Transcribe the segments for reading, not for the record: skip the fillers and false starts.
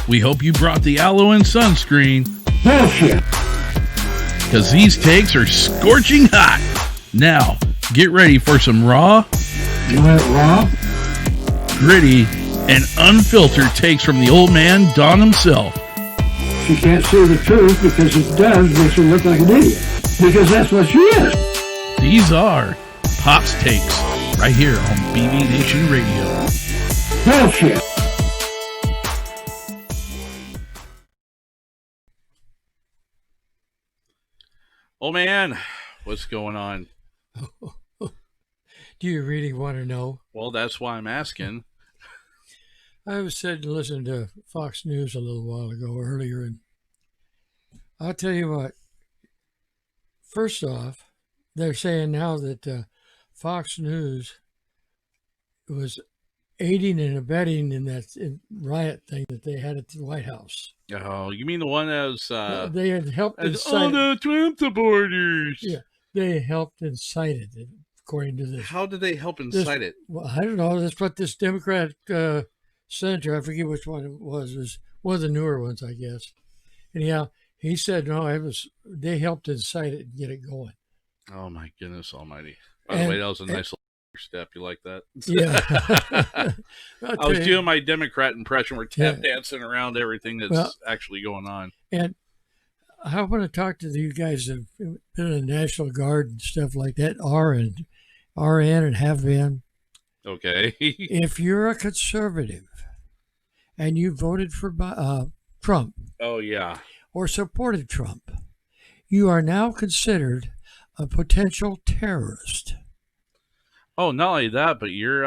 We hope you brought the aloe and sunscreen. Bullshit. Because these takes are scorching hot. Now, get ready for some raw, You want it raw? gritty, and unfiltered takes from the old man, Don himself. She can't say the truth because it does makes her look like an idiot. Because that's what she is. These are Pop's Takes, right here on BB Nation Radio. Bullshit. Oh man, what's going on? Do you really want to know? Well, that's why I'm asking. I was sitting and listening to Fox News a little while ago earlier, and I'll tell you what. First off, they're saying now that Fox News was aiding and abetting in that riot thing that they had at the White House. Oh, you mean the one that was... they had helped incite all it. the Trump supporters. Yeah, they helped incite it, according to this. How did they help incite it? Well, I don't know. That's what this Democrat senator, I forget which one it was one of the newer ones, I guess. Anyhow, he said, no, they helped incite it and get it going. Oh, my goodness almighty. By the way, that was a nice little step. You like that? Yeah. I was doing my Democrat impression. We're tap dancing around everything that's actually going on. And I want to talk to you guys that have been in the National Guard and stuff like that, RN and have been. Okay. If you're a conservative and you voted for Trump. Oh, yeah. Or supported Trump, you are now considered a potential terrorist. Oh, not only that, but you're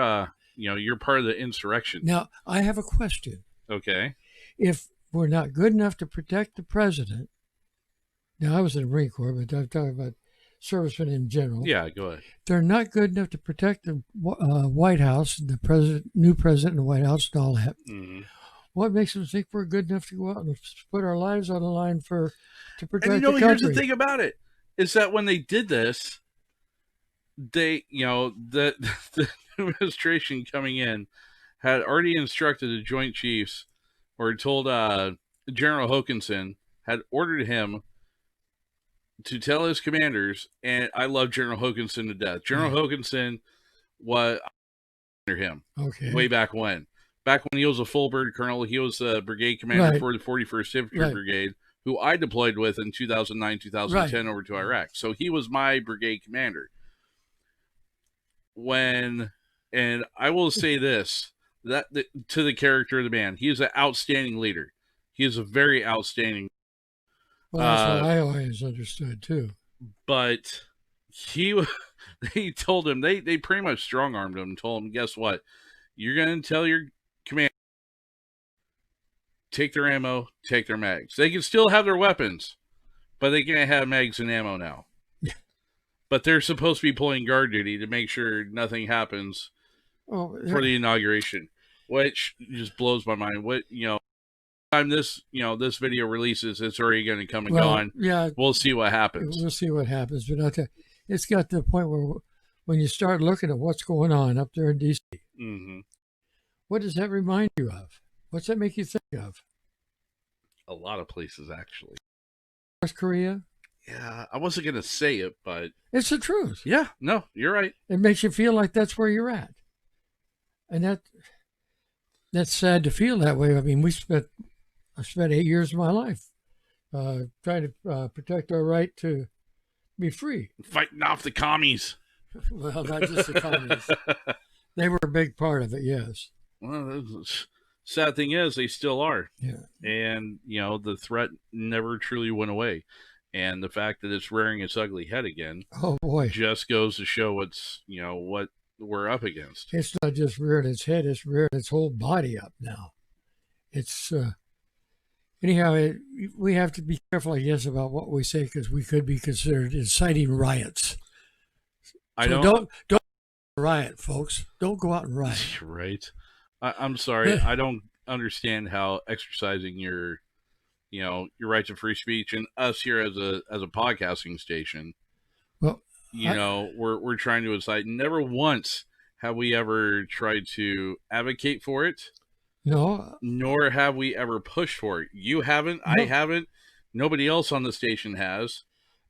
part of the insurrection. Now, I have a question. Okay. If we're not good enough to protect the president, now I was in the Marine Corps, but I'm talking about servicemen in general. Yeah, go ahead. They're not good enough to protect the White House, the new president in the White House, and all that. Mm-hmm. What makes them think we're good enough to go out and put our lives on the line to protect the country? Here's the thing about it is that when they did this, the administration coming in had already instructed the Joint Chiefs, or told General Hokanson, had ordered him to tell his commanders, and I love General Hokanson to death. General Hokanson was under him way back when. Back when he was a full bird colonel, he was a brigade commander for the 41st Infantry Brigade, who I deployed with in 2009, 2010 over to Iraq. So he was my brigade commander. And I will say this, to the character of the man, he is an outstanding leader. He is a very outstanding. Well, that's what I always understood too. But they told him, they pretty much strong-armed him and told him, guess what? You're going to tell your commander, take their ammo, take their mags. They can still have their weapons, but they can't have mags and ammo now. Yeah. But they're supposed to be pulling guard duty to make sure nothing happens for the inauguration, which just blows my mind. Time this video releases, it's already going to come and gone. Yeah, we'll see what happens. We'll see what happens, but I'll tell you, it's got to the point where when you start looking at what's going on up there in D.C., what does that remind you of? What's that make you think of? A lot of places, actually. North Korea? Yeah, I wasn't going to say it, but... It's the truth. Yeah, no, you're right. It makes you feel like that's where you're at. And that's sad to feel that way. I mean, I spent 8 years of my life trying to protect our right to be free. Fighting off the commies. Well, not just the commies. They were a big part of it, yes. Well, the sad thing is they still are. Yeah. And, the threat never truly went away. And the fact that it's rearing its ugly head again, oh boy, just goes to show what we're up against. It's not just rearing its head, it's rearing its whole body up now. It's, anyhow, we have to be careful, I guess, about what we say because we could be considered inciting riots. Don't riot, folks. Don't go out and riot. Right. I'm sorry. I don't understand how exercising your right to free speech and us here as a podcasting station, well, we're trying to incite. Never once have we ever tried to advocate for it. No, Nor have we ever pushed for it. You haven't. no. I haven't. Nobody else on the station has.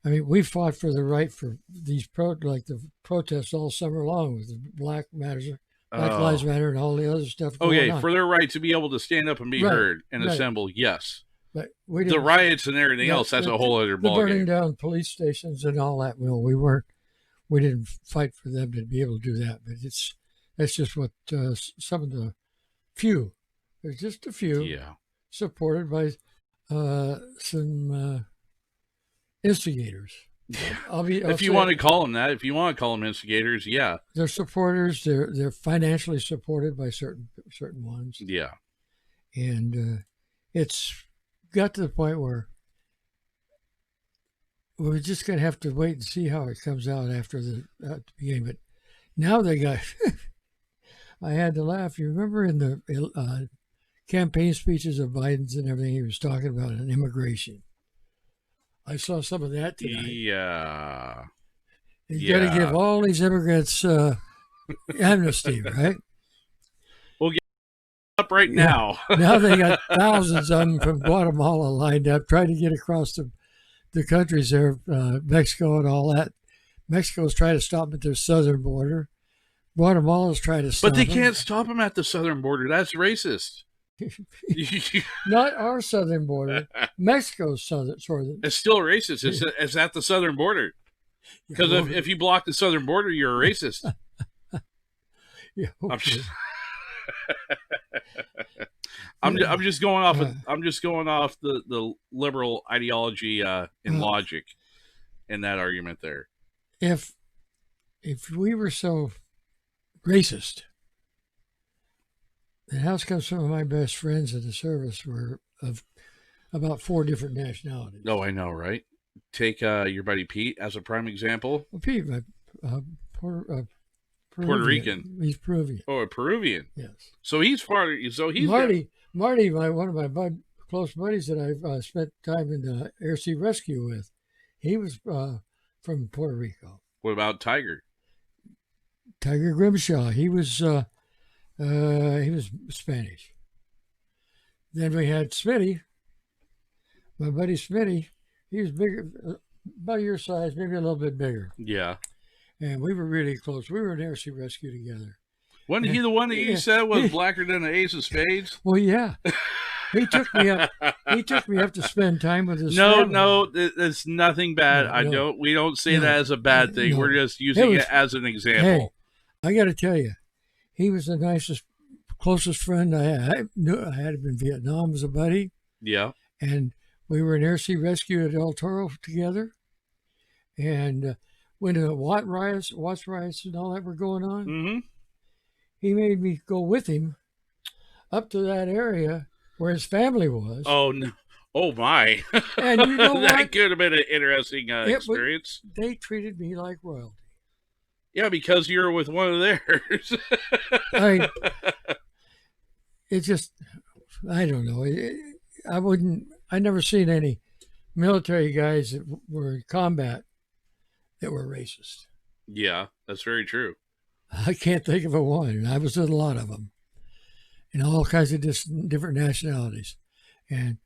I mean, we fought for the right for these like the protests all summer long with the Black Lives Oh. Matter, and all the other stuff going Okay, on. for their right to be able to stand up and be Right, heard and right. assemble, yes. But we The didn't. riots and everything else, that's a whole other The burning ballgame. down police stations and all that. Well, we didn't fight for them to be able to do that. But that's just what some of the few. There's just a few Yeah. supported by some instigators. Yeah. I'll If you say want to call them that, if you want to call them instigators, yeah. they're supporters. They're financially supported by certain ones, Yeah. and it's got to the point where we're just going to have to wait and see how it comes out after the beginning. But now they got. I had to laugh. You remember in the campaign speeches of Biden's and everything, he was talking about an immigration. I saw some of that tonight. Yeah. You got to give all these immigrants amnesty, right? Up right now. Now they got thousands of them from Guatemala lined up, trying to get across the countries there, Mexico and all that. Mexico's trying to stop them at their southern border. Guatemala's trying to stop But they them. can't stop them at the southern border. That's racist. Not our southern border. Mexico's southern. It's still racist. It's at the southern border. Because if you block the southern border, you're a racist. Yeah, I'm okay. just, I'm just going off. I'm just going off the liberal ideology and logic in that argument there. If we were so racist, then how come some of my best friends in the service were of about 4 different nationalities? Oh, I know, right? Take your buddy Pete as a prime example. Well, Pete, Puerto Rican. He's Peruvian. Oh, a Peruvian. Yes. So he's part. So he's Marty, one of my close buddies that I've spent time in the air sea rescue with. He was from Puerto Rico. What about Tiger? Tiger Grimshaw. He was Spanish. Then we had Smitty, my buddy Smitty. He was bigger, about your size, maybe a little bit bigger. Yeah. And we were really close. We were in air sea rescue together. Wasn't he the one that you said was blacker than the ace of spades? Well, yeah. He took me up. He took me up to spend time with his family. No, it's nothing bad. No. We don't say that as a bad thing. No. We're just using it as an example. Hey, I got to tell you, he was the nicest, closest friend I had. I knew I had him in Vietnam as a buddy. Yeah. And we were in air sea rescue at El Toro together. And when the Watts riots and all that were going on, Mm-hmm. he made me go with him up to that area where his family was. Oh no! Oh my! And you know that what? could have been an interesting experience. They treated me like royalty. Yeah, because you're with one of theirs. It just, I don't know. I never seen any military guys that were in combat that were racist. Yeah, that's very true. I can't think of a one, and I was in a lot of them, and all kinds of different nationalities. And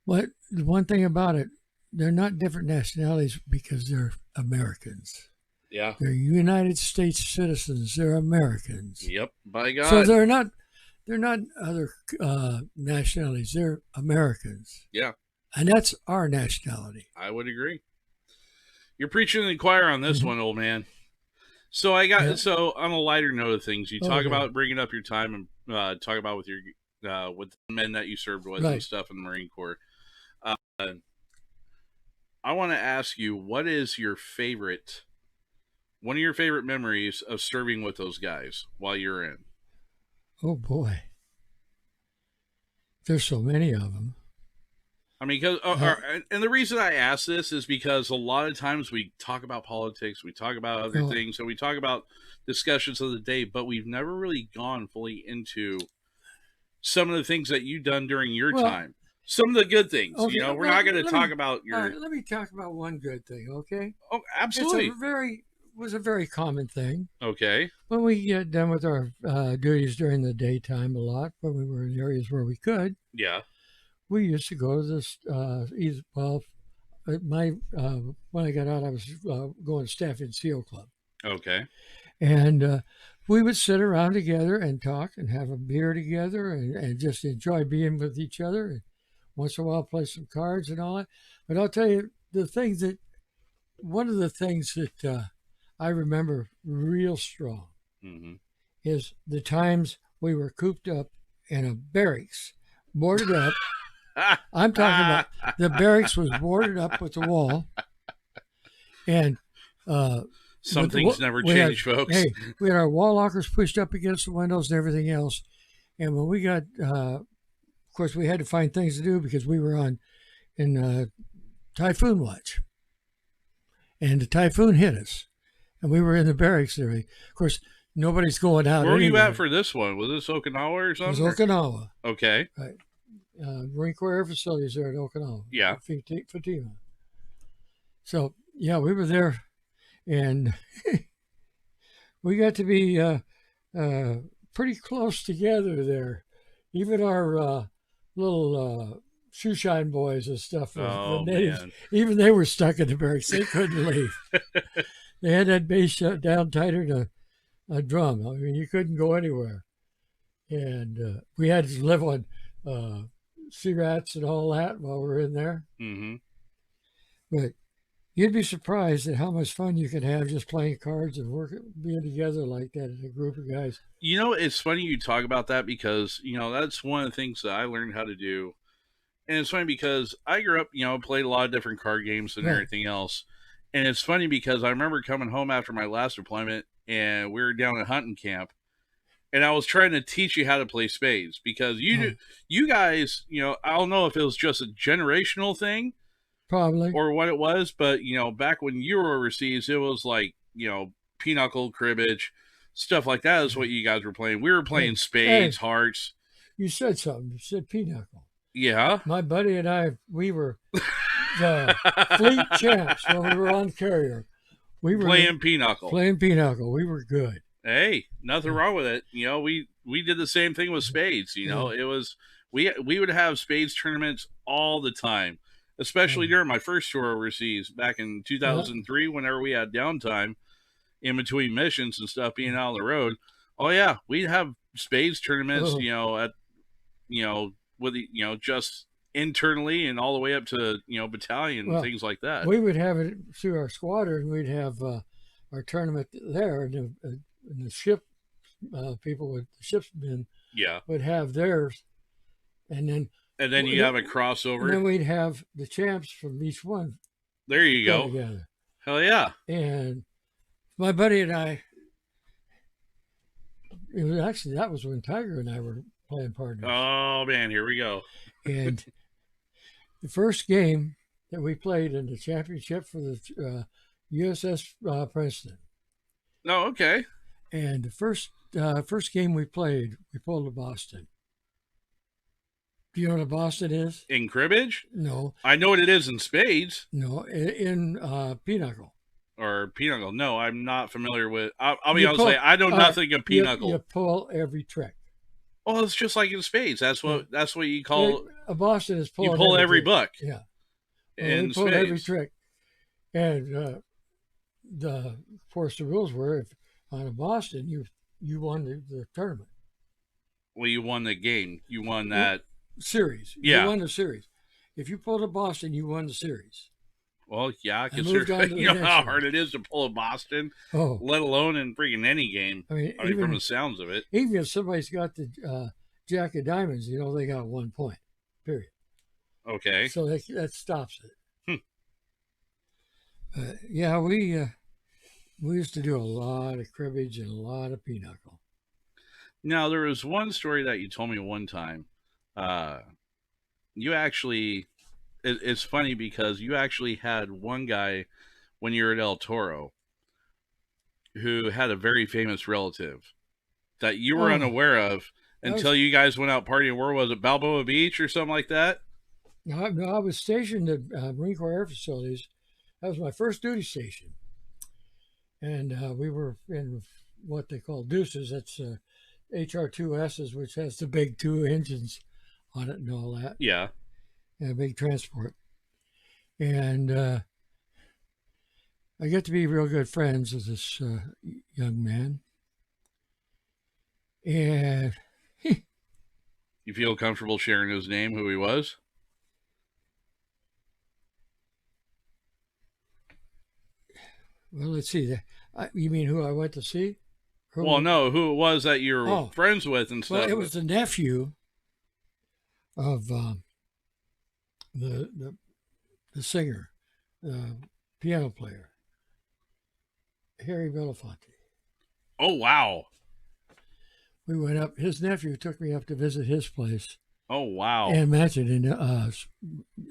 the one thing about it, they're not different nationalities because they're Americans. Yeah. They're United States citizens. They're Americans. Yep. By God. So they're not other nationalities. They're Americans. Yeah. And that's our nationality. I would agree. You're preaching to the choir on this one, old man. So so on a lighter note of things, you talk about bringing up your time and talk about with your with the men that you served with and stuff in the Marine Corps. I want to ask you, what is one of your favorite memories of serving with those guys while you're in? Oh boy, there's so many of them. I mean, and the reason I ask this is because a lot of times we talk about politics, we talk about other things, and we talk about discussions of the day, but we've never really gone fully into some of the things that you've done during your time. Some of the good things, okay, we're not going to talk about your... let me talk about one good thing, okay? Oh, absolutely. It's a very was a very common thing. Okay. When we get done with our duties during the daytime a lot, when we were in areas where we could, Yeah. we used to go to this, when I got out, I was going to Staff NCO Club. Okay. And we would sit around together and talk and have a beer together and just enjoy being with each other. And once in a while, play some cards and all that. But I'll tell you, one of the things that I remember real strong is the times we were cooped up in a barracks, boarded up. I'm talking about the barracks was boarded up with the wall. And some things never change, folks. Hey, we had our wall lockers pushed up against the windows and everything else. And when we got, of course, we had to find things to do because we were in typhoon watch. And the typhoon hit us. And we were in the barracks there. Of course, nobody's going out. Where were you at for this one? Was this Okinawa or something? It was Okinawa. Okay. Right. Marine Corps Air Facilities there at Okinawa. Yeah. Fatima. So, yeah, we were there. And we got to be pretty close together there. Even our little shoeshine boys and stuff, the natives, man. Even they were stuck in the barracks. They couldn't leave. They had that base shut down tighter than a drum. I mean, you couldn't go anywhere. And we had to live on sea rats and all that while we were in there. Mm-hmm. But you'd be surprised at how much fun you could have just playing cards and being together like that as a group of guys. You know, it's funny you talk about that because, you know, that's one of the things that I learned how to do. And it's funny because I grew up, you know, played a lot of different card games and everything else. And it's funny because I remember coming home after my last deployment and we were down at hunting camp. And I was trying to teach you how to play spades because you guys, you know, I don't know if it was just a generational thing. Probably. Or what it was, but, you know, back when you were overseas, it was like, you know, pinochle, cribbage, stuff like that is what you guys were playing. We were playing spades, hearts. You said something. You said pinochle. Yeah. My buddy and I, we were the fleet champs when we were on carrier. We were playing pinochle. Playing pinochle. We were good. Hey, nothing wrong with it. You know, we did the same thing with spades. You know, it was, we would have spades tournaments all the time. Especially during my first tour overseas back in 2003, whenever we had downtime in between missions and stuff being out on the road. Oh yeah, we'd have spades tournaments, you know, at, you know, with, you know, just internally and all the way up to, you know, battalion and things like that. We would have it through our squadron. We'd have our tournament there, and the ship people with the shipsmen would have theirs, and then you have a crossover. And then we'd have the champs from each one. There you go. Together. Hell yeah. And my buddy and I, that was when Tiger and I were playing partners. Oh, man, here we go. And the first game that we played in the championship for the USS Princeton. Oh, okay. And the first game we played, we pulled a Boston. Do you know what a Boston is? In cribbage? No. I know what it is in spades. No, in pinochle. Or pinochle. No, I'm not familiar with. I'll be honest, I know nothing of pinochle. You pull every trick. Well, it's just like in spades. That's what you call a Boston is pulling. You pull every book. Yeah. And pull every trick, and of course the rules were if on a Boston you won the tournament. Well, you won the game. You won that. Series. Yeah. You won the series. If you pulled a Boston, you won the series. Well, yeah, considering you know how hard it is to pull a Boston, let alone in freaking any game. I mean even, from the sounds of it. Even if somebody's got the Jack of Diamonds, you know, they got 1 point, period. Okay. So that stops it. Yeah, we used to do a lot of cribbage and a lot of pinochle. Now, there was one story that you told me one time. You actually, it's funny because you actually had one guy when you were at El Toro who had a very famous relative that you were unaware of until you guys went out partying. Where was it? Balboa Beach or something like that? No, I was stationed at Marine Corps Air Facilities. That was my first duty station. and we were in what they call deuces. That's HR2S's, which has the big 2 engines on it and all that. Yeah. And a big transport. And I get to be real good friends with this young man. And You feel comfortable sharing his name, who he was? well, let's see. You mean who I went to see? Well, no, who it was that you were friends with and stuff. Well, it was the nephew of the singer, piano player, Harry Belafonte. Oh, wow. We went up. His nephew took me up to visit his place. Oh, wow. And imagine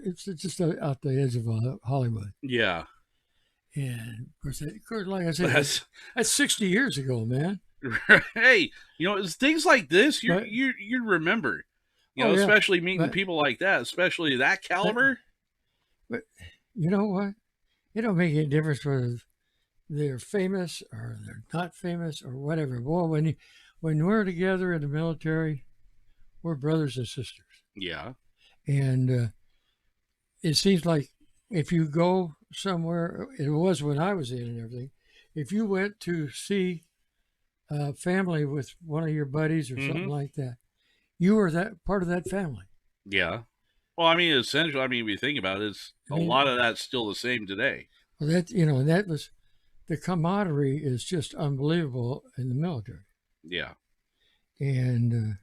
it's just out the edge of Hollywood. Yeah. And of course, like I said, that's 60 years ago, man. Hey, it's things like this you remember. Especially meeting people like that, especially that caliber. But you know what? It don't make any difference whether they're famous or they're not famous or whatever. Boy, when we're together in the military, we're brothers and sisters. Yeah. And it seems like if you go somewhere, it was when I was in and everything, if you went to see a family with one of your buddies or something like that, you were that part of that family. Yeah. Well, I mean, essentially, if you think about it, a lot of that's still the same today. Well, that was, the camaraderie is just unbelievable in the military. Yeah. And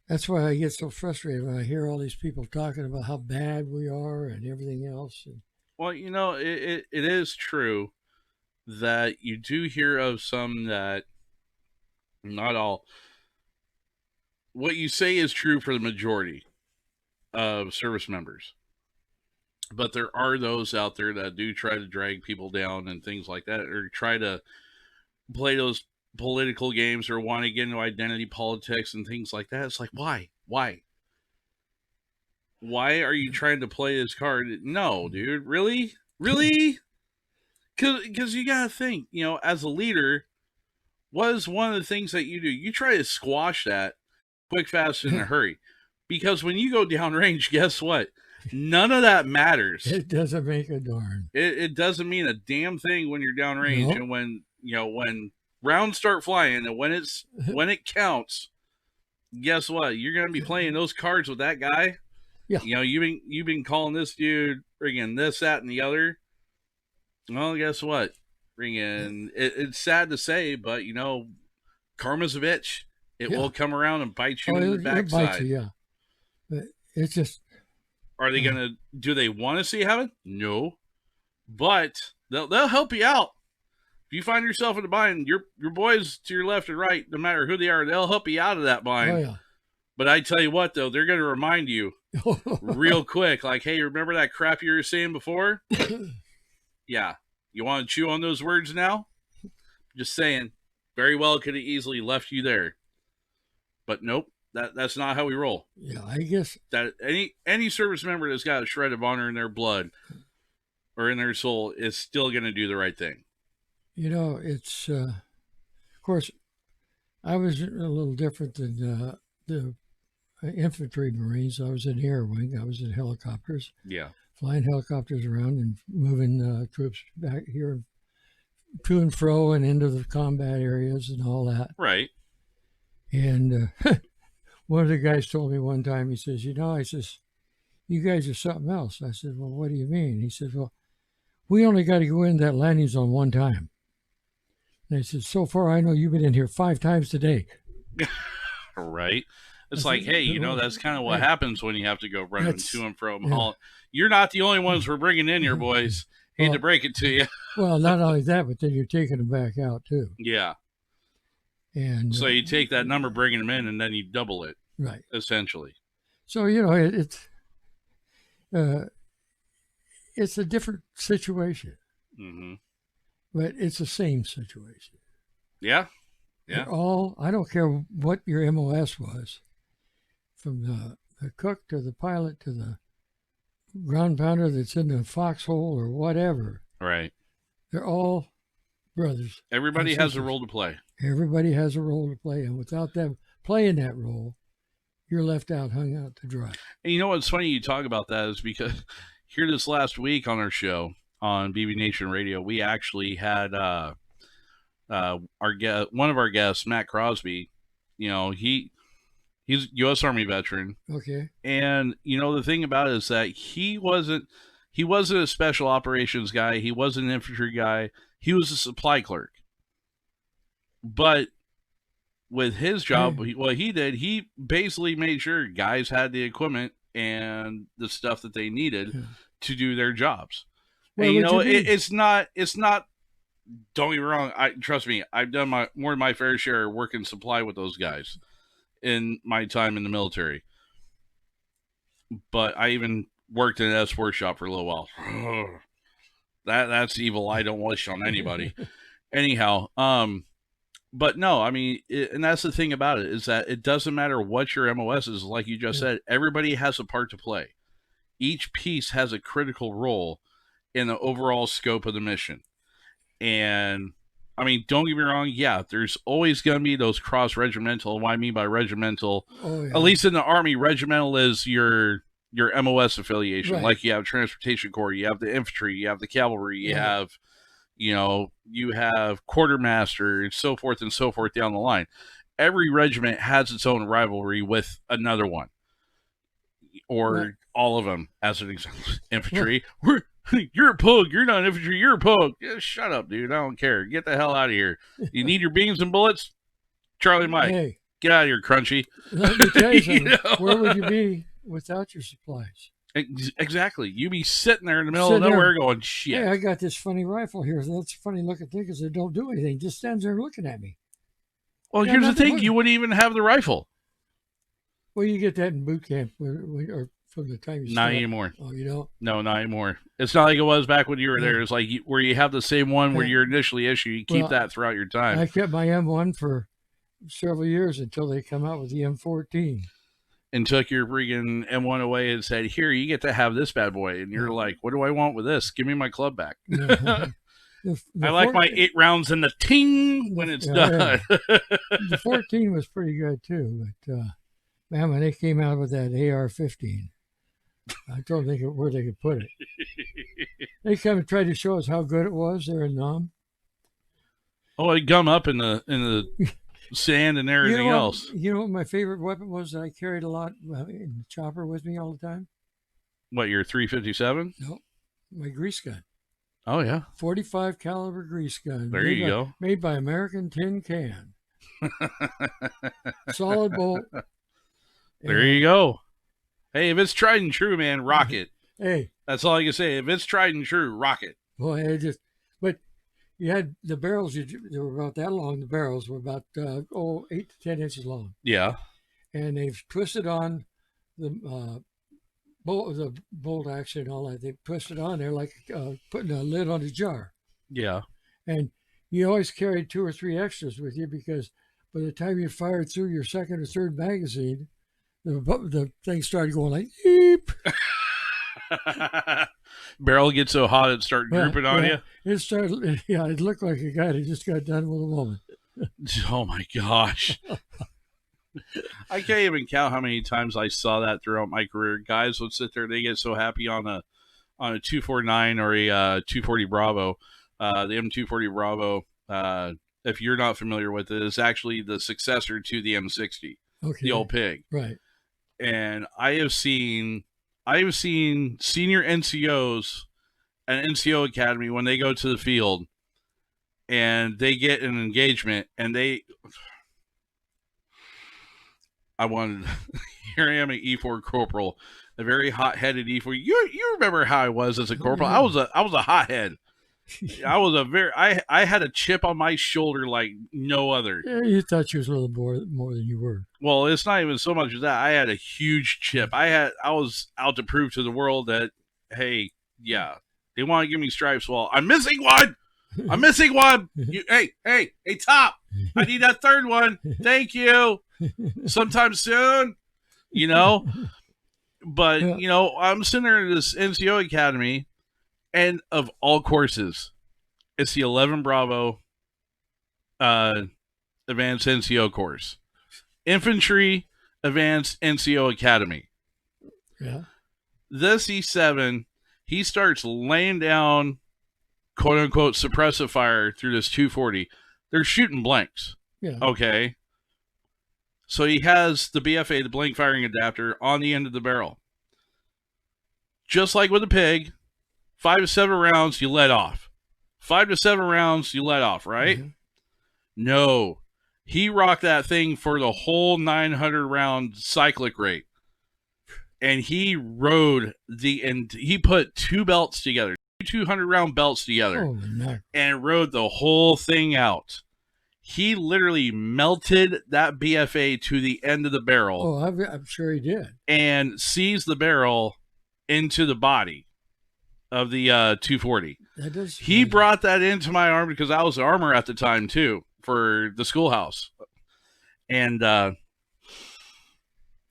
that's why I get so frustrated when I hear all these people talking about how bad we are and everything else. Well, it is true that you do hear of some that, not all, what you say is true for the majority of service members. But there are those out there that do try to drag people down and things like that, or try to play those political games or want to get into identity politics and things like that. It's like, why are you trying to play this card? No, dude, really because you gotta think, as a leader, what is one of the things that you do? You try to squash that quick, fast, in a hurry, because when you go downrange, guess what? None of that matters. It doesn't make a darn. It doesn't mean a damn thing when you're downrange. Nope. And when rounds start flying and when it counts, guess what? You're gonna be playing those cards with that guy. Yeah. You've been calling this dude friggin' this, that, and the other. Well, guess what? Friggin' it's sad to say, but karma's a bitch. It will come around and bite you in the backside. Bite you, yeah. But it's just. Are they do they want to see heaven? No. But they'll help you out. If you find yourself in a bind, your boys to your left and right, no matter who they are, they'll help you out of that bind. Oh, yeah. But I tell you what, though, they're going to remind you real quick, like, hey, remember that crap you were saying before? Yeah. You want to chew on those words now? Just saying. Very well could have easily left you there. But nope. That's not how we roll. Yeah, I guess that any service member that's got a shred of honor in their blood or in their soul is still going to do the right thing. It's of course I was a little different than the infantry Marines. I was in air wing. I was in helicopters. Yeah, flying helicopters around and moving troops back here to and fro and into the combat areas and all that. Right. And one of the guys told me one time, he says, you guys are something else. I said, well, what do you mean? He said, well, we only got to go in that landing zone one time. And I said, so far I know you've been in here 5 times today. Right. It's like, hey, that's kind of what happens when you have to go running to and from. Yeah. You're not the only ones we're bringing in here, boys. Hate to break it to you. Well, not only that, but then you're taking them back out, too. Yeah. And so you take that number, bringing them in, and then you double it. Right. Essentially. So, it's a different situation. Mm-hmm. But it's the same situation. Yeah. Yeah. I don't care what your MOS was, from the cook to the pilot to the ground pounder that's in the foxhole or whatever. Right. They're all brothers. Everybody and has a sisters. role to play. Everybody has a role to play, and without them playing that role, you're left out, hung out to dry. And you know what's funny you talk about that is because here this last week on our show on BB Nation Radio, we actually had one of our guests, Matt Crosby. You know, he's a U.S. Army veteran. Okay. And you know the thing about it is that he wasn't a special operations guy. He wasn't an infantry guy. He was a supply clerk. But with his job, what he did, he basically made sure guys had the equipment and the stuff that they needed to do their jobs. Where and you would know, you be? it's not. Don't get me wrong. Trust me. I've done more than my fair share of work in supply with those guys in my time in the military. But I even worked in an escort shop for a little while. That's evil. I don't wish on anybody. Anyhow, but no, I mean, and that's the thing about it is that it doesn't matter what your MOS is. Like you just said, everybody has a part to play. Each piece has a critical role in the overall scope of the mission. And I mean, don't get me wrong. Yeah, there's always going to be those cross-regimental. What I mean by regimental, at least in the Army, regimental is your MOS affiliation. Right. Like you have Transportation Corps, you have the infantry, you have the cavalry, you have, you have quartermaster, and so forth down the line. Every regiment has its own rivalry with another one, or all of them. As an example, infantry, you're a pug. You're not infantry. You're a pug. Yeah, shut up, dude. I don't care. Get the hell out of here. You need your beams and bullets? Charlie Mike. Hey, get out of here, Crunchy. Let me tell you something. Where would you be without your supplies? Exactly. You be sitting there in the middle of nowhere going, shit. Hey, I got this funny rifle here. That's a funny looking thing because it don't do anything. It just stands there looking at me. Well, here's the thing. You wouldn't even have the rifle. Well, you get that in boot camp or from the time you Not start. anymore. Oh, you don't? No, not anymore. It's not like it was back when you were there. It's like where you have the same one where you're initially issued. You keep that throughout your time. I kept my M1 for several years until they come out with the M14. And took your friggin' M1 away and said, here, you get to have this bad boy. And you're like, what do I want with this? Give me my club back. I like my 8 rounds in the ting when it's done. The 14 was pretty good too. But, man, when they came out with that AR-15, I don't think where they could put it. They come and tried to show us how good it was there in Nam. Oh, I gum up in the sand and everything else. You know what my favorite weapon was that I carried a lot in the chopper with me all the time? What, your 357? No, my grease gun. Oh, yeah. 45 caliber grease gun. There you go. Made by American Tin Can. Solid bolt. There you go. Hey, if it's tried and true, man, rock it. Hey. That's all I can say. If it's tried and true, rock it. Boy, but you had the barrels, they were about that long. The barrels were about, 8 to 10 inches long. Yeah. And they've twisted on the bolt action and all that. They twisted on there like putting a lid on a jar. Yeah. And you always carried 2 or 3 extras with you because by the time you fired through your second or third magazine, the thing started going like, eep. Barrel gets so hot it started drooping on you. It started, it looked like a guy that just got done with a woman. Oh my gosh. I can't even count how many times I saw that throughout my career. Guys would sit there, they get so happy on a 249 or a 240 Bravo. The M240 Bravo, if you're not familiar with it, is actually the successor to the M60, the old pig. Right. And I have seen senior NCOs at NCO Academy when they go to the field and they get an engagement and here I am an E4 corporal, a very hot-headed E4. You remember how I was as a corporal? I was a hothead. I had a chip on my shoulder like no other. Yeah, you thought you was a little more than you were. Well, it's not even so much as that. I had a huge chip. I was out to prove to the world that, hey, yeah, they want to give me stripes. Well, I'm missing one. Hey, Top. I need that third one. Thank you. Sometime soon, But, I'm sitting there at this NCO Academy, and of all courses, it's the 11 Bravo Advanced NCO course. Infantry Advanced NCO Academy. Yeah. This E7, he starts laying down, quote unquote, suppressive fire through this 240. They're shooting blanks. Yeah. Okay. So he has the BFA, the blank firing adapter, on the end of the barrel. Just like with a pig, 5 to 7 rounds, you let off. 5 to 7 rounds, you let off, right? Mm-hmm. No. He rocked that thing for the whole 900 round cyclic rate. And he rode and he put 2 belts together, 200 round belts together, Oh, no. and rode the whole thing out. He literally melted that BFA to the end of the barrel. Oh, I'm sure he did. And seized the barrel into the body of the 240. He brought that into my arm because I was the armor at the time too for the schoolhouse. And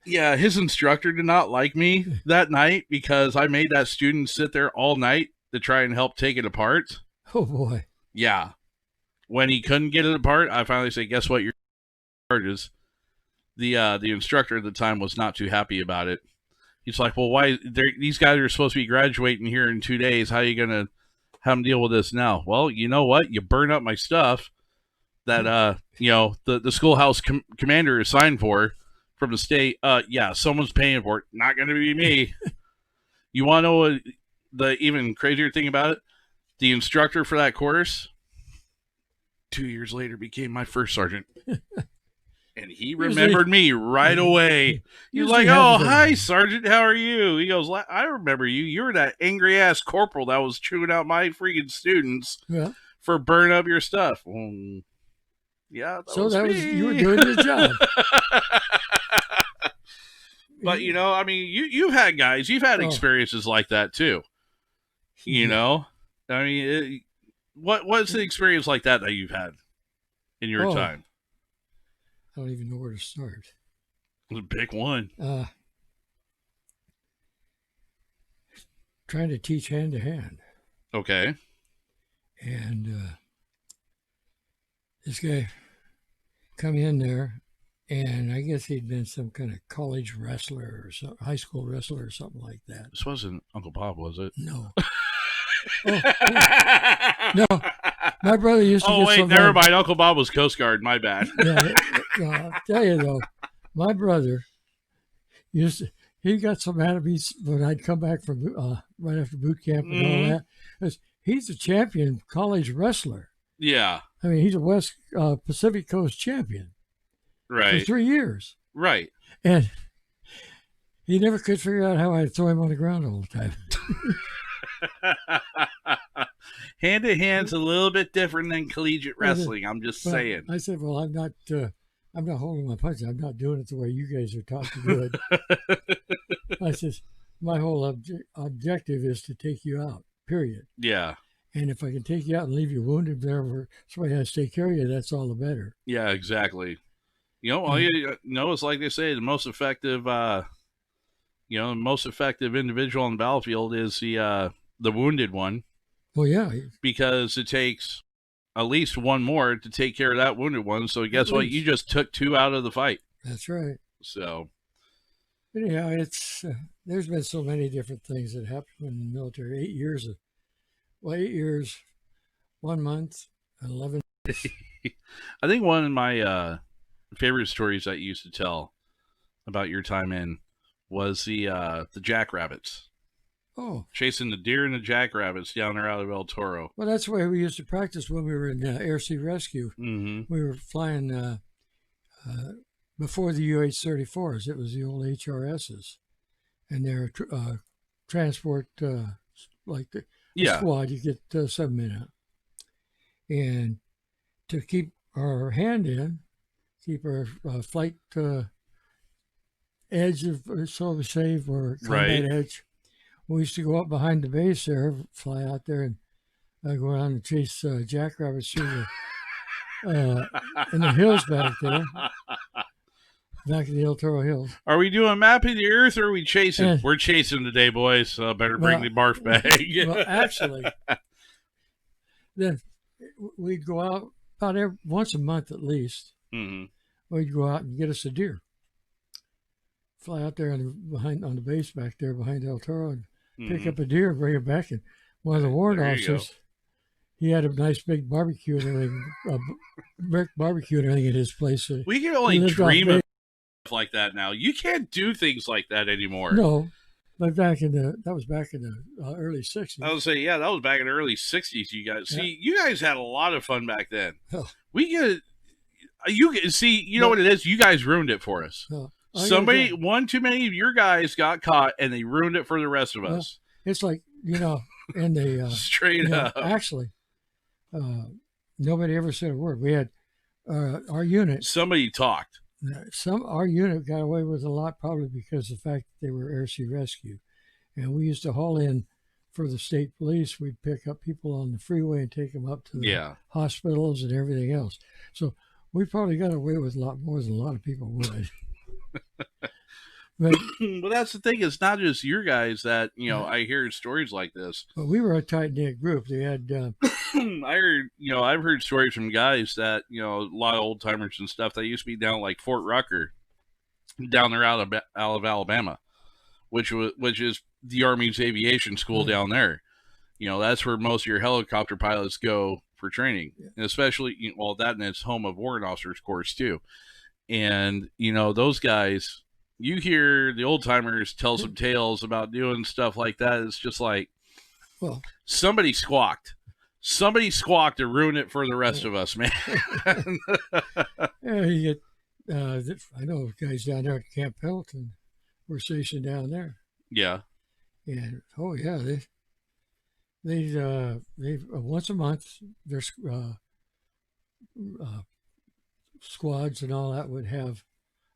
yeah, his instructor did not like me that night because I made that student sit there all night to try and help take it apart. Oh boy. Yeah. When he couldn't get it apart, I finally said, guess what? Your charges. The instructor at the time was not too happy about it. He's like, well, why? These guys are supposed to be graduating here in 2 days. How are you going to have them deal with this now? Well, you know what? You burn up my stuff that, the schoolhouse commander is signed for from the state. Yeah, someone's paying for it. Not going to be me. You want to know what the even crazier thing about it? The instructor for that course 2 years later became my first sergeant. And he remembered me right away. He was like, oh, hi, Sergeant. How are you? He goes, I remember you. You were that angry-ass corporal that was chewing out my freaking students for burning up your stuff. Well, yeah, that was you were doing your job. But, I mean, you've had guys. You've had experiences like that, too. You know? I mean, what's the experience like that you've had in your time? I don't even know where to start. Pick one. Trying to teach hand to hand. Okay. And this guy come in there, and I guess he'd been some kind of college wrestler or some high school wrestler or something like that. This wasn't Uncle Bob, was it? No. No. My brother used to get wait, never mind. Uncle Bob was Coast Guard. My bad. I'll tell you, though, my brother he got so mad at me when I'd come back from right after boot camp and all that. Because he's a champion college wrestler. Yeah. I mean, he's a West Pacific Coast champion. Right. For 3 years. Right. And he never could figure out how I'd throw him on the ground all the time. Hand to hand's a little bit different than collegiate wrestling. I'm just saying. I said, well, I'm not holding my punches. I'm not doing it the way you guys are taught to do it. I said, my whole objective is to take you out, period. Yeah. And if I can take you out and leave you wounded there where somebody has to take care of you, that's all the better. Yeah, exactly. All you know, it's like they say, the most effective individual on the battlefield is the wounded one. Well, yeah. Because it takes at least one more to take care of that wounded one. So guess what? You just took 2 out of the fight. That's right. So. Anyhow, it's there's been so many different things that happened in the military. 8 years, 1 month, 11 days. I think one of my favorite stories that you used to tell about your time in was the jackrabbits. Oh. Chasing the deer and the jackrabbits down there out of El Toro. Well, that's the way we used to practice when we were in Air Sea Rescue. Mm-hmm. We were flying before the UH-34s. It was the old HRSs. And they're transport, like the squad, you get 7 men out. And to keep our hand in, keep our flight edge, so to say, or combat edge, we used to go up behind the base there, fly out there, and go around and chase jackrabbits through the in the hills back there, back in the El Toro Hills. Are we doing mapping the earth, or are we chasing? We're chasing today, boys. So better bring the barf bag. Well, actually, then we'd go out once a month at least, Mm-hmm. we'd go out and get us a deer. Fly out there on the base back there behind El Toro and pick up a deer and bring it back. And one of the warrant officers, he had a nice big barbecue and everything, a brick barbecue and everything at his place. We can only dream of stuff like that now. You can't do things like that anymore. No, but that was back in the early 60s. I would say, yeah, that was back in the early 60s. You guys, see, you guys had a lot of fun back then. Oh. We get, you know what it is? You guys ruined it for us. Oh. One too many of your guys got caught, and they ruined it for the rest of us. It's like, and they straight up. Actually, nobody ever said a word. We had our unit. Somebody talked. Our unit got away with a lot, probably because of the fact that they were air sea rescue, and we used to haul in for the state police. We'd pick up people on the freeway and take them up to the hospitals and everything else. So we probably got away with a lot more than a lot of people would. But well, that's the thing. It's not just your guys that I hear stories like this. But we were a tight knit group. They had. I've heard stories from guys that a lot of old timers and stuff that used to be down like Fort Rucker, down there out of Alabama, which is the Army's aviation school down there. That's where most of your helicopter pilots go for training, and especially that and it's home of warrant officers course too. And those guys. You hear the old timers tell some tales about doing stuff like that. It's just like, somebody squawked. Somebody squawked to ruin it for the rest of us, man. You get, I know guys down there at Camp Pendleton were stationed down there. Yeah. And they once a month there's squads and all that would have.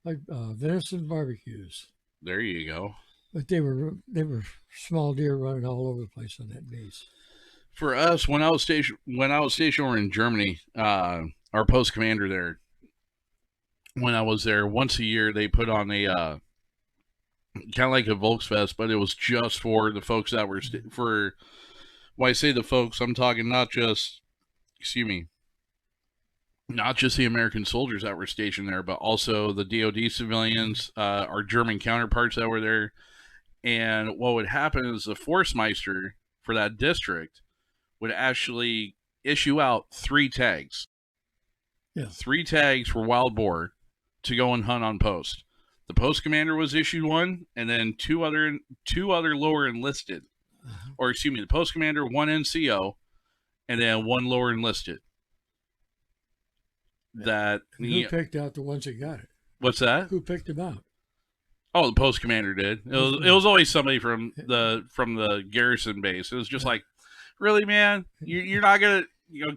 Like venison barbecues. There you go. But they were small deer running all over the place on that base. For us, when I was stationed over in Germany, our post commander there, when I was there once a year, they put on a kind of like a Volksfest, but it was just for the folks that were when I say the folks, I'm talking not just the American soldiers that were stationed there, but also the DoD civilians, our German counterparts that were there. And what would happen is the Forstmeister for that district would actually issue out 3 tags. Yeah. 3 tags for wild boar to go and hunt on post. The post commander was issued one, and then two other lower enlisted. Or the post commander, 1 NCO, and then 1 lower enlisted. Who picked out the ones that got it? What's that? Who picked them out? Oh, the post commander did. It was always somebody from the garrison base. It was just like, really, man, you're not gonna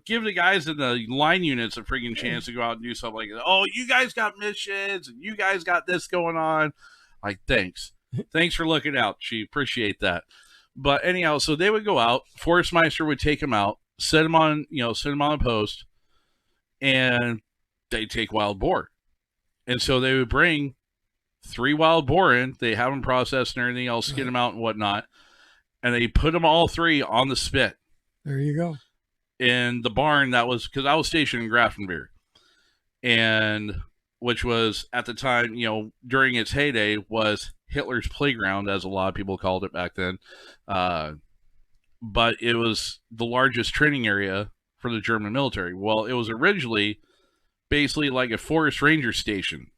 give the guys in the line units a freaking chance to go out and do something like that. Oh, you guys got missions and you guys got this going on. Like, thanks for looking out, Chief. Appreciate that. But anyhow, so they would go out. Forstmeister would take them out, set them on a post, and they take wild boar. And so they would bring 3 wild boar in. They have them processed and everything else, skin them out and whatnot. And they put them all 3 on the spit. There you go. In the barn that was, because I was stationed in Grafenbeer. And which was at the time, during its heyday, was Hitler's playground, as a lot of people called it back then. But it was the largest training area for the German military. Well, it was originally basically like a forest ranger station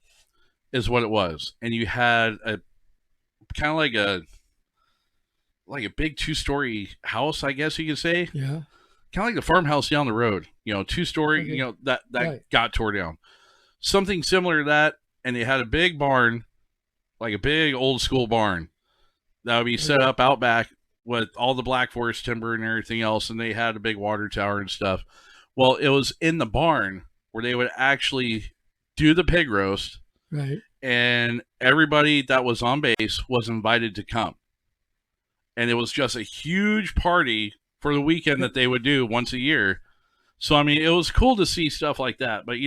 is what it was. And you had a kind of like a big 2-story house, I guess you could say. Yeah. Kind of like the farmhouse down the road, 2-story, Okay. that Right. got tore down. Something similar to that. And they had a big barn, like a big old school barn that would be set up out back with all the Black Forest timber and everything else. And they had a big water tower and stuff. Well, it was in the barn where they would actually do the pig roast. Right. And everybody that was on base was invited to come. And it was just a huge party for the weekend that they would do once a year. So, I mean, it was cool to see stuff like that. But,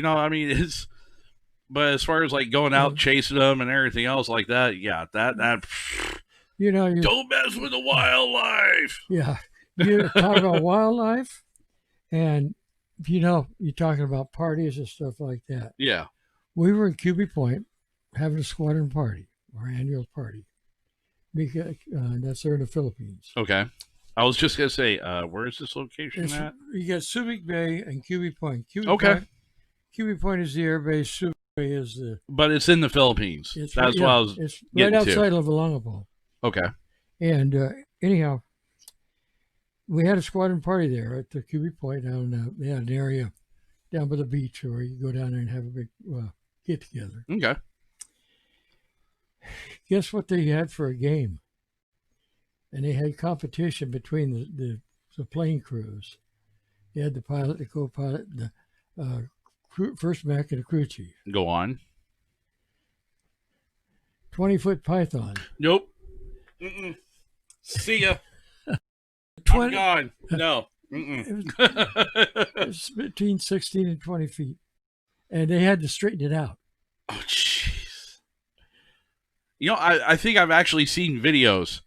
but as far as like going out chasing them and everything else like that, yeah, that don't mess with the wildlife. Yeah. You talk about wildlife, and you know, you're talking about parties and stuff like that. Yeah. We were in Cuby Point having a squadron party, our annual party. Because, that's there in the Philippines. Okay. I was just gonna say, where is this location It's, at? you got Subic Bay and Cuby Point. Okay. Cuby Point is the air base. Subic Bay is the. But it's in the Philippines. That's what I was It's right getting outside to. of Valongapol. Okay. And anyhow, we had a squadron party there at the Cuby Point down. They had an area down by the beach where you go down there and have a big get together. Okay. Guess what they had for a game? And they had competition between the plane crews. You had the pilot, the co-pilot, the first mech, and the crew chief. Go on. 20-foot python. Nope. Mm-mm. See ya. I'm 20, gone. No. it was between 16 and 20 feet. And they had to straighten it out. Oh, jeez. You know, I think I've actually seen videos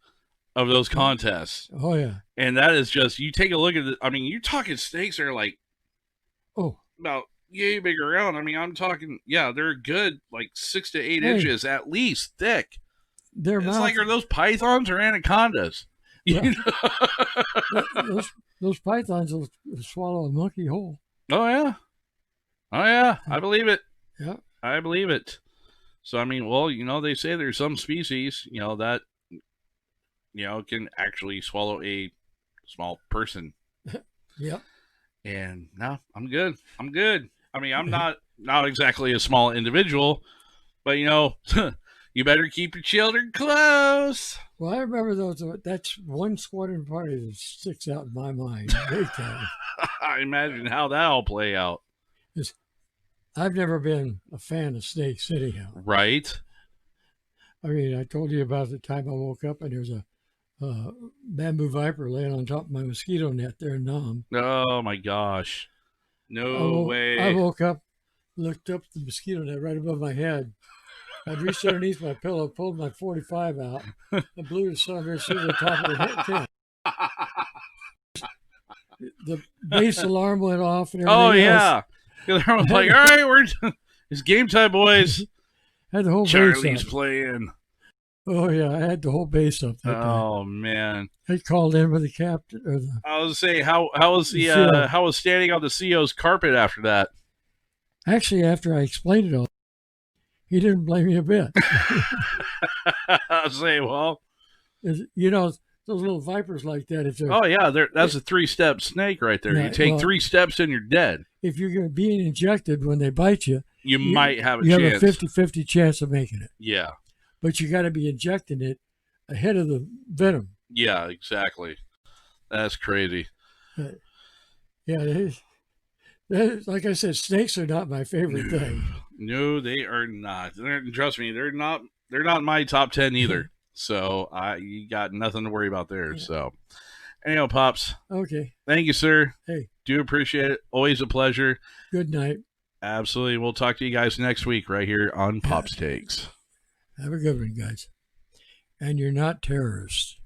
of those contests. Oh, yeah. And that is just, you take a look at it. I mean, you're talking snakes that are like, about yay big around. I mean, I'm talking, yeah, they're good, like 6 to 8 inches at least thick. Their It's mouth, like, are those pythons or anacondas? Yeah. You know? those pythons will swallow a monkey whole. Oh, yeah. Oh, yeah. I believe it. Yeah. I believe it. So, I mean, well, you know, they say there's some species, you know, that, you know, can actually swallow a small person. Yep. And no, I'm good. I'm good. I mean, I'm not exactly a small individual, but, you know, you better keep your children close. Well, I remember those. That's one squadron party that sticks out in my mind big time. I imagine how that'll play out. I've never been a fan of snakes anyhow. Right. I mean, I told you about the time I woke up and there's a bamboo viper laying on top of my mosquito net there in Nam. Oh, my gosh. No way. I woke up, looked up the mosquito net right above my head. I reached underneath my pillow, pulled my 45 out, and blew the cylinder through the top of the tent. The base alarm went off and everything Oh, yeah. else. Everyone's like, all right, it's game time, boys. Had the whole Charlie's base up. playing. Oh, yeah, I had the whole base up that time. Oh, man. I called in with the captain. Or the, I was saying, how was standing on the CO's carpet after that? Actually, after I explained it all, he didn't blame me a bit. I was saying, well, You know, those little vipers like that, if they're, oh, yeah, that's a 3-step snake right there. Yeah, You take 3 steps and you're dead. if you're being injected when they bite you, You might have a you chance. have a 50-50 chance of making it. Yeah. But you got to be injecting it ahead of the venom. Yeah, exactly. That's crazy. Yeah, like I said, snakes are not my favorite thing. No, they are not. Trust me, they're not in my top 10 either. So you got nothing to worry about there. Yeah. So anyhow, Pops, Okay. thank you, sir. Hey, Do appreciate it. Always a pleasure. good night. Absolutely. We'll talk to you guys next week right here on Pops Takes. Have a good one, guys. And you're not terrorists.